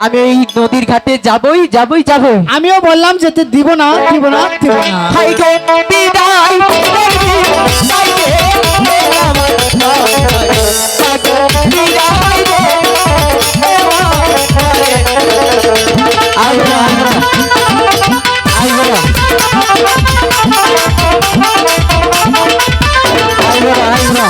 আমি এই নদীর ঘাটে যাবই যাবই যাব। আমিও বললাম যেতে দিব না দিব না দিব না। হাই গো বিদায় হাই গে আমার বিদায় আইবা আইবা আইবা আইবা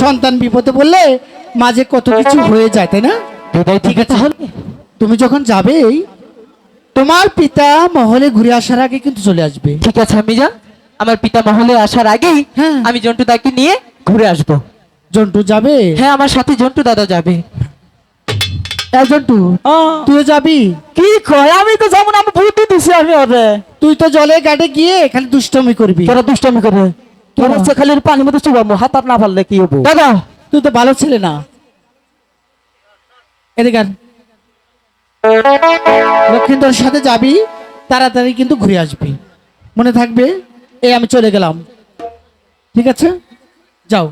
সন্তান বিপদে বললে মাঝে কত কিছু হয়ে যায়, তাই না? বিদায় ঠিক আছে তাহলে তুমি যখন যাবে তোমার পিতা মহলে ঘুরে আসার আগে কিন্তু চলে আসবে। ঠিক আছে আমি যা আমার পিতা মহলে আসার আগেই হ্যাঁ। আমি জন্টু দাকে নিয়ে ঘুরে আসব। জন্টু যাবে? হ্যাঁ আমার সাথে জন্টু দাদা যাবে। এই জন্টু তুই যাবি? কি কয় আমি তো যাবো না, আমি বুদ্ধি দিছি আমি ওরে। তুই তো জলে ঘাটে গিয়ে খালি দুষ্টমি করবি। তোরা দুষ্টামি করে তোর হচ্ছে খালি পানির মধ্যে চুবাবো, হাত আর না পারলে কি হবো? দাদা তুই তো ভালো ছেলে না। এদিকে আয়। লক্ষ্মীন্দরের সাথে যাবি, তাড়াতাড়ি কিন্তু ঘুরে আসবি, মনে থাকবে। এই আমি চলে গেলাম, ঠিক আছে? যাও।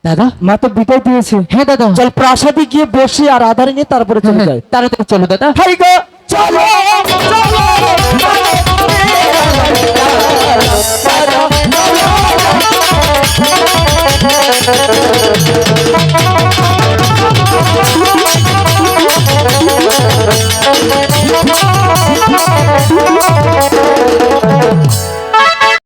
দাদা মা তো বিদায় দিয়েছে। হ্যাঁ দাদা চল প্রাসাদে গিয়ে বসি আর আধারে নিয়ে তারপরে চলে যাই। তাড়াতাড়ি চলো দাদা। হাই গো চলো চলো